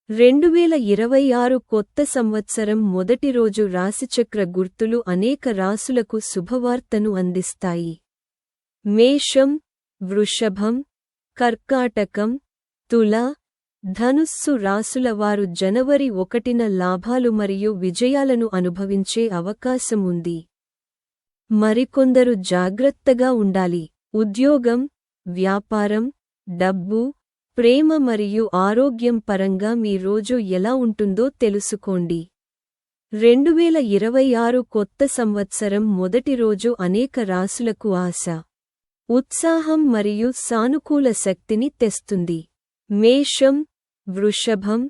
2026 కొత్త సంవత్సరం మొదటి రోజు రాశిచక్ర గుర్తులు అనేక రాసులకు శుభవార్తను అందిస్తాయి. మేషం, వృషభం, కర్కాటకం, తుల, ధనుస్సు రాసుల వారు జనవరి 1న లాభాలు మరియు విజయాలను అనుభవించే అవకాశం ఉంది. మరికొందరు జాగ్రత్తగా ఉండాలి. ఉద్యోగం, వ్యాపారం, డబ్బు, ప్రేమ మరియు ఆరోగ్యం పరంగా మీ రోజు ఎలా ఉంటుందో తెలుసుకోండి. 2026 కొత్త సంవత్సరం మొదటి రోజు అనేక రాసులకు ఆశ, ఉత్సాహం మరియు సానుకూల శక్తిని తెస్తుంది. మేషం, వృషభం,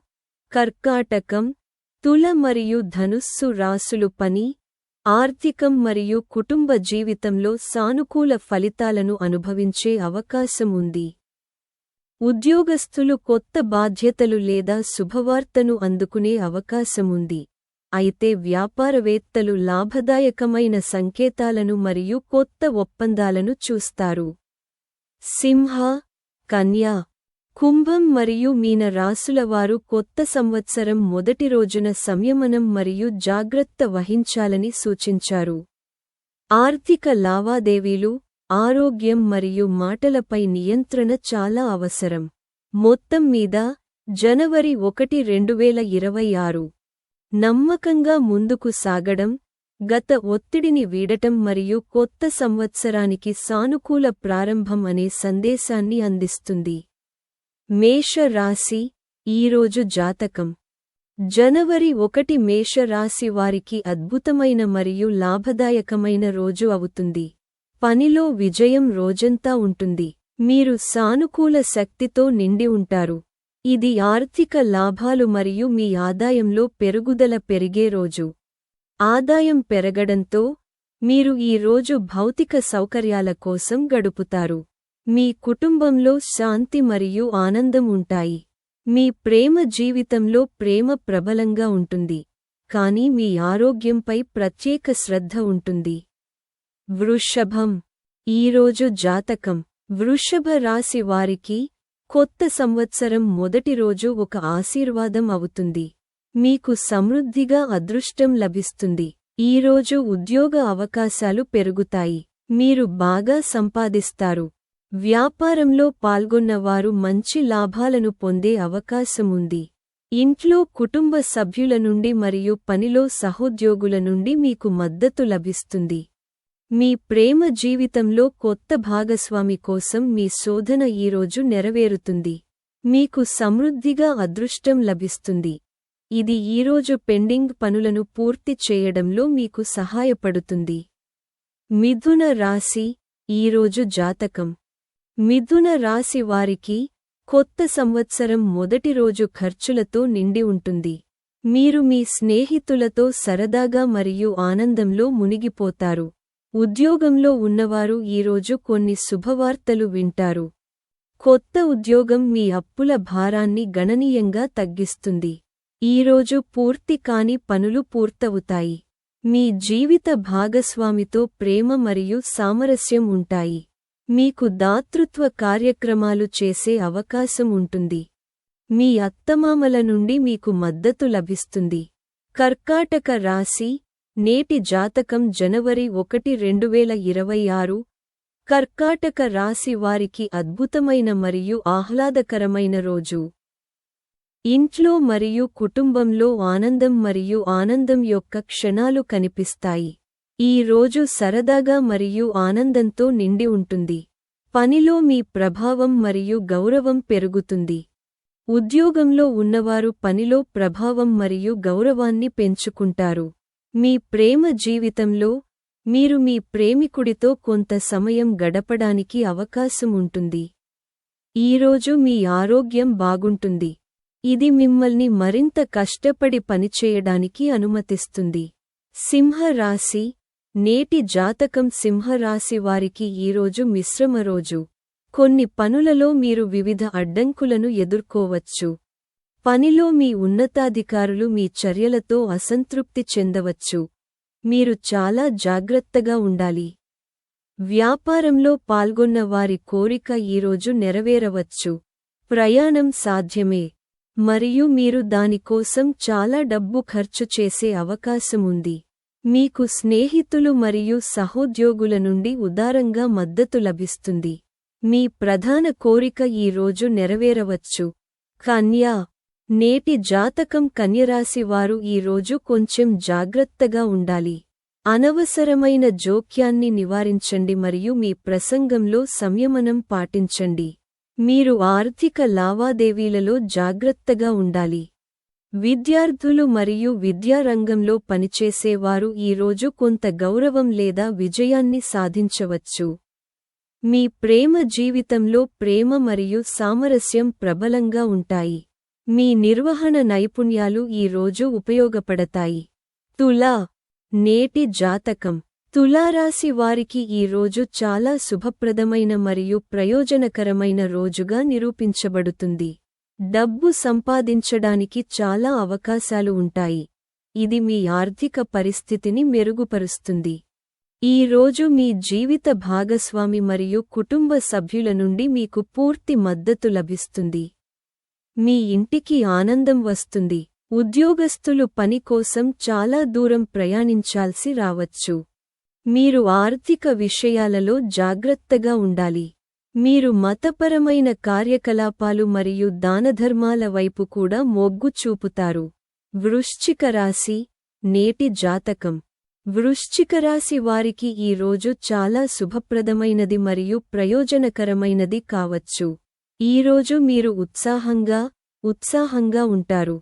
కర్కాటకం, తుల మరియు ధనుస్సు రాసులు పని, ఆర్థికం మరియు కుటుంబ జీవితంలో సానుకూల ఫలితాలను అనుభవించే అవకాశం ఉంది. ఉద్యోగస్తులు కొత్త బాధ్యతలు లేదా శుభవార్తను అందుకునే అవకాశముంది. అయితే వ్యాపారవేత్తలు లాభదాయకమైన సంకేతాలను మరియు కొత్త ఒప్పందాలను చూస్తారు. సింహ, కన్యా, కుంభం మరియు మీన రాసుల వారు కొత్త సంవత్సరం మొదటి రోజున సంయమనం మరియు జాగ్రత్త వహించాలని సూచించారు. ఆర్థిక లావాదేవీలు, ఆరోగ్యం మరియు మాటలపై నియంత్రణ చాలా అవసరం. మొత్తం మీద, జనవరి 1, 2026 నమ్మకంగా ముందుకు సాగడం, గత ఒత్తిడిని వీడటం మరియు కొత్త సంవత్సరానికి సానుకూల ప్రారంభం అనే సందేశాన్ని అందిస్తుంది. మేష రాశి, ఈరోజు జాతకం. జనవరి 1 మేష రాశి వారికి అద్భుతమైన మరియు లాభదాయకమైన రోజు అవుతుంది. పనిలో విజయం రోజంతా ఉంటుంది. మీరు సానుకూల శక్తితో నిండి ఉంటారు. ఇది ఆర్థిక లాభాలు మరియు మీ ఆదాయంలో పెరుగుదల పెరిగే రోజు. ఆదాయం పెరగడంతో, మీరు ఈ రోజు భౌతిక సౌకర్యాల కోసం గడుపుతారు. మీ కుటుంబంలో శాంతి మరియు ఆనందం ఉంటాయి. మీ ప్రేమ జీవితంలో ప్రేమ ప్రబలంగా ఉంటుంది, కానీ మీ ఆరోగ్యంపై ప్రత్యేక శ్రద్ధ ఉంటుంది. వృషభం, ఈరోజు జాతకం. వృషభ రాశి వారికి, కొత్త సంవత్సరం మొదటి రోజు ఒక ఆశీర్వాదం అవుతుంది. మీకు సమృద్ధిగా అదృష్టం లభిస్తుంది. ఈరోజు ఉద్యోగ అవకాశాలు పెరుగుతాయి. మీరు బాగా సంపాదిస్తారు. వ్యాపారంలో పాల్గొన్నవారు మంచి లాభాలను పొందే అవకాశముంది. ఇంట్లో కుటుంబ సభ్యుల నుండి మరియు పనిలో సహోద్యోగుల నుండి మీకు మద్దతు లభిస్తుంది. మీ ప్రేమ జీవితంలో కొత్త భాగస్వామి కోసం మీ శోధన ఈరోజు నెరవేరుతుంది. మీకు సమృద్ధిగా అదృష్టం లభిస్తుంది. ఇది ఈరోజు పెండింగ్ పనులను పూర్తి చేయడంలో మీకు సహాయపడుతుంది. మిథున రాశి, ఈరోజు జాతకం. మిథున రాశి వారికి, కొత్త సంవత్సరం మొదటి రోజు ఖర్చులతో నిండి ఉంటుంది. మీరు మీ స్నేహితులతో సరదాగా మరియు ఆనందంలో మునిగిపోతారు. ఉద్యోగంలో ఉన్నవారు ఈరోజు కొన్ని శుభవార్తలు వింటారు. కొత్త ఉద్యోగం మీ అప్పుల భారాన్ని గణనీయంగా తగ్గిస్తుంది. ఈరోజు పూర్తి కాని పనులు పూర్తవుతాయి. మీ జీవిత భాగస్వామితో ప్రేమ మరియు సామరస్యం ఉంటాయి. మీకు దాతృత్వ కార్యక్రమాలు చేసే అవకాశం ఉంటుంది. మీ అత్తమామల నుండి మీకు మద్దతు లభిస్తుంది. కర్కాటక రాశి, నేటి జాతకం. జనవరి 1, 2026 కర్కాటక రాశి వారికి అద్భుతమైన మరియు ఆహ్లాదకరమైన రోజు. ఇంట్లో మరియు కుటుంబంలో ఆనందం మరియు ఆనందం యొక్క క్షణాలు కనిపిస్తాయి. ఈ రోజు సరదాగా మరియు ఆనందంతో నిండి ఉంటుంది. పనిలో మీ ప్రభావం మరియు గౌరవం పెరుగుతుంది. ఉద్యోగంలో ఉన్నవారు పనిలో ప్రభావం మరియు గౌరవాన్ని పెంచుకుంటారు. మీ ప్రేమ జీవితంలో, మీరు మీ ప్రేమికుడితో కొంత సమయం గడపడానికి అవకాశం ఉంటుంది. ఈరోజు మీ ఆరోగ్యం బాగుంటుంది. ఇది మిమ్మల్ని మరింత కష్టపడి పనిచేయడానికి అనుమతిస్తుంది. సింహ రాశి, నేటి జాతకం. సింహరాశి వారికి ఈరోజు మిశ్రమ రోజు. కొన్ని పనులలో మీరు వివిధ అడ్డంకులను ఎదుర్కోవచ్చు. పనిలో మీ ఉన్నతాధికారులు మీ చర్యలతో అసంతృప్తి చెందవచ్చు. మీరు చాలా జాగ్రత్తగా ఉండాలి. వ్యాపారంలో పాల్గొన్న వారి కోరిక ఈరోజు నెరవేరవచ్చు. ప్రయాణం సాధ్యమే. మరియు మీరు దానికోసం చాలా డబ్బు ఖర్చు చేసే అవకాశం ఉంది. మీకు స్నేహితులు మరియు సహోద్యోగుల నుండి ఉదారంగా మద్దతు లభిస్తుంది. మీ ప్రధాన కోరిక ఈ రోజు నెరవేరవచ్చు. కన్యా, నేటి జాతకం కన్యరాశి వారు ఈ రోజు కొంచెం జాగ్రత్తగా ఉండాలి. అనవసరమైన జోక్యాన్ని నివారించండి మరియు మీ ప్రసంగంలో సంయమనం పాటించండి. మీరు ఆర్థిక లావాదేవీలలో జాగ్రత్తగా ఉండాలి. విద్యార్థులు మరియు విద్యారంగంలో పనిచేసేవారు ఈ రోజు కొంత గౌరవం లేదా విజయాన్ని సాధించవచ్చు. మీ ప్రేమ జీవితంలో ప్రేమ మరియు సామరస్యం ప్రబలంగా ఉంటాయి. మీ నిర్వహణ నైపుణ్యాలు ఈ రోజు ఉపయోగపడతాయి. తులా, నేటి జాతకం. తులారాశి వారికి ఈ రోజు చాలా శుభప్రదమైన మరియు ప్రయోజనకరమైన రోజుగా నిరూపించబడుతుంది. డబ్బు సంపాదించడానికి చాలా అవకాశాలు ఉంటాయి. ఇది మీ ఆర్థిక పరిస్థితిని మెరుగుపరుస్తుంది. ఈ రోజు మీ జీవిత భాగస్వామి మరియు కుటుంబ సభ్యుల నుండి మీకు పూర్తి మద్దతు లభిస్తుంది. మీ ఇంటికి ఆనందం వస్తుంది. ఉద్యోగస్తులు పని కోసం చాలా దూరం ప్రయాణించాల్సి రావచ్చు. మీరు ఆర్థిక విషయాలలో జాగ్రత్తగా ఉండాలి. మీరు మతపరమైన కార్యకలాపాలు మరియు దానధర్మాల వైపు కూడా మొగ్గు చూపుతారు. వృశ్చిక రాశి, నేటి జాతకం. వృశ్చిక రాశి వారికి ఈ రోజు చాలా శుభప్రదమైనది మరియు ప్రయోజనకరమైనది కావచ్చు. ఈ రోజు మీరు ఉత్సాహంగా ఉంటారు.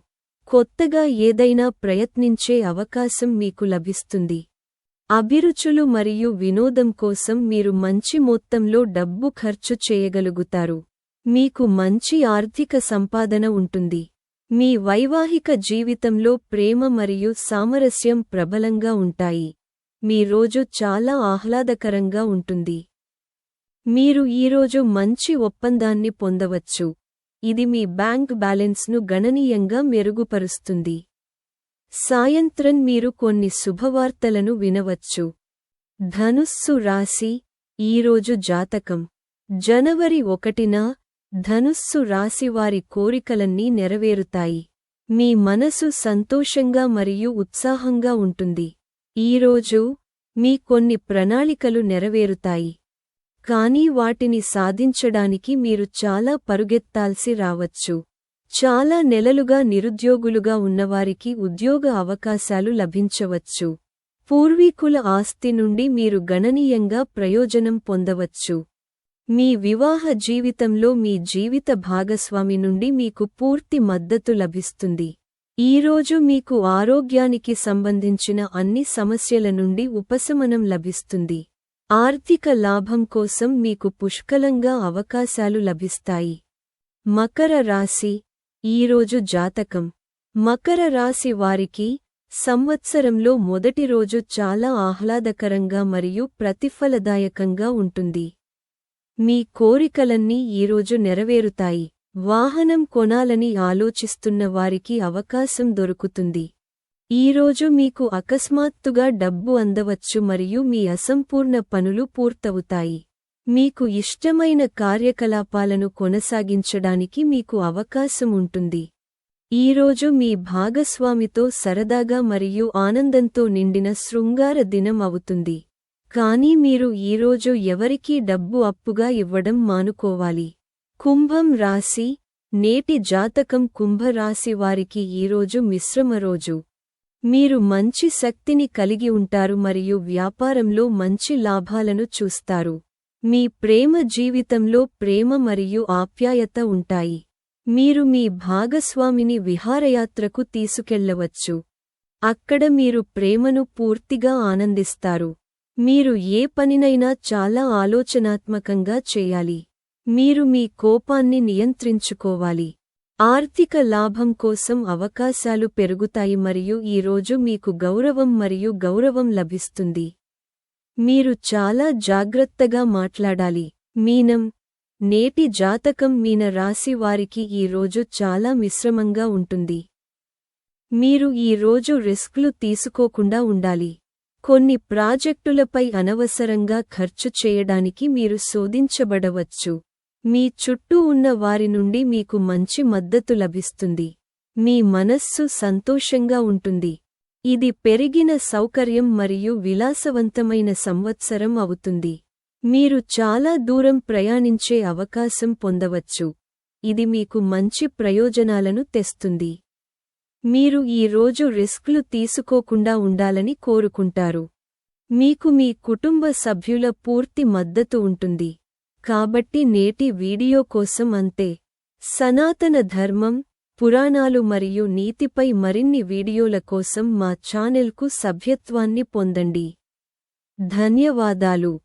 కొత్తగా ఏదైనా ప్రయత్నించే అవకాశం మీకు లభిస్తుంది. అభిరుచులు మరియు వినోదం కోసం మీరు మంచి మొత్తంలో డబ్బు ఖర్చు చేయగలుగుతారు. మీకు మంచి ఆర్థిక సంపాదన ఉంటుంది. మీ వైవాహిక జీవితంలో ప్రేమ మరియు సామరస్యం ప్రబలంగా ఉంటాయి. మీ రోజు చాలా ఆహ్లాదకరంగా ఉంటుంది. మీరు ఈరోజు మంచి ఒప్పందాన్ని పొందవచ్చు. ఇది మీ బ్యాంక్ బ్యాలెన్స్ను గణనీయంగా మెరుగుపరుస్తుంది. సాయంత్రం మీరు కొన్ని శుభవార్తలను వినవచ్చు. ధనుస్సు రాశి, ఈరోజు జాతకం. జనవరి 1న ధనుస్సు రాశివారి కోరికలన్నీ నెరవేరుతాయి. మీ మనసు సంతోషంగా మరియు ఉత్సాహంగా ఉంటుంది. ఈరోజు మీ కొన్ని ప్రణాళికలు నెరవేరుతాయి. కానీ వాటిని సాధించడానికి మీరు చాలా పరుగెత్తాల్సి రావచ్చు. చాలా నెలలుగా నిరుద్యోగులుగా ఉన్నవారికి ఉద్యోగ అవకాశాలు లభించవచ్చు. పూర్వీకుల ఆస్తి నుండి మీరు గణనీయంగా ప్రయోజనం పొందవచ్చు. మీ వివాహ జీవితంలో మీ జీవిత భాగస్వామి నుండి మీకు పూర్తి మద్దతు లభిస్తుంది. ఈరోజు మీకు ఆరోగ్యానికి సంబంధించిన అన్ని సమస్యల నుండి ఉపశమనం లభిస్తుంది. ఆర్థిక లాభం కోసం మీకు పుష్కలంగా అవకాశాలు లభిస్తాయి. మకర రాశి, ఈరోజు జాతకం. మకర రాశి వారికి సంవత్సరంలో మొదటి రోజు చాలా ఆహ్లాదకరంగా మరియు ప్రతిఫలదాయకంగా ఉంటుంది. మీ కోరికలన్నీ ఈరోజు నెరవేరుతాయి. వాహనం కొనాలని ఆలోచిస్తున్న వారికి అవకాశం దొరుకుతుంది. ఈరోజు మీకు అకస్మాత్తుగా డబ్బు అందవచ్చు మరియు మీ అసంపూర్ణ పనులు పూర్తవుతాయి. మీకు ఇష్టమైన కార్యకలాపాలను కొనసాగించడానికి మీకు అవకాశం ఉంటుంది. ఈరోజు మీ భాగస్వామితో సరదాగా మరియు ఆనందంతో నిండిన శృంగార దినం అవుతుంది. కానీ మీరు ఈరోజు ఎవరికీ డబ్బు అప్పుగా ఇవ్వడం మానుకోవాలి. కుంభం రాశి, నేటి జాతకం. కుంభరాశి వారికి ఈరోజు మిశ్రమ రోజు. మీరు మంచి శక్తిని కలిగి ఉంటారు మరియు వ్యాపారంలో మంచి లాభాలను చూస్తారు. మీ ప్రేమ జీవితంలో ప్రేమ మరియు ఆప్యాయత ఉంటాయి. మీరు మీ భాగస్వామిని విహారయాత్రకు తీసుకెళ్లవచ్చు. అక్కడ మీరు ప్రేమను పూర్తిగా ఆనందిస్తారు. మీరు ఏ పనినైనా చాలా ఆలోచనాత్మకంగా చేయాలి. మీరు మీ కోపాన్ని నియంత్రించుకోవాలి. ఆర్థిక లాభం కోసం అవకాశాలు పెరుగుతాయి మరియు ఈరోజు మీకు గౌరవం మరియు గౌరవం లభిస్తుంది. మీరు చాలా జాగ్రత్తగా మాట్లాడాలి. మీనం, నేటి జాతకం. మీన రాశి వారికి ఈ రోజు చాలా మిశ్రమంగా ఉంటుంది. మీరు ఈ రోజు రిస్క్లు తీసుకోకుండా ఉండాలి. కొన్ని ప్రాజెక్టులపై అనవసరంగా ఖర్చు చేయడానికి మీరు శోధించబడవచ్చు. మీ చుట్టూ ఉన్న వారి నుండి మీకు మంచి మద్దతు లభిస్తుంది. మీ మనస్సు సంతోషంగా ఉంటుంది. ఇది పెరిగిన సౌకర్యం మరియు విలాసవంతమైన సంవత్సరం అవుతుంది. మీరు చాలా దూరం ప్రయాణించే అవకాశం పొందవచ్చు. ఇది మీకు మంచి ప్రయోజనాలను తెస్తుంది. మీరు ఈ రోజు రిస్క్లు తీసుకోకుండా ఉండాలని కోరుకుంటారు. మీకు మీ కుటుంబ సభ్యుల పూర్తి మద్దతు ఉంటుంది. కాబట్టి నేటి వీడియో కోసం అంతే. సనాతన ధర్మం, పురాణాలు మరియు నీతిపై మరిన్ని వీడియోల కోసం మా ఛానెల్కు సభ్యత్వాన్ని పొందండి. ధన్యవాదాలు.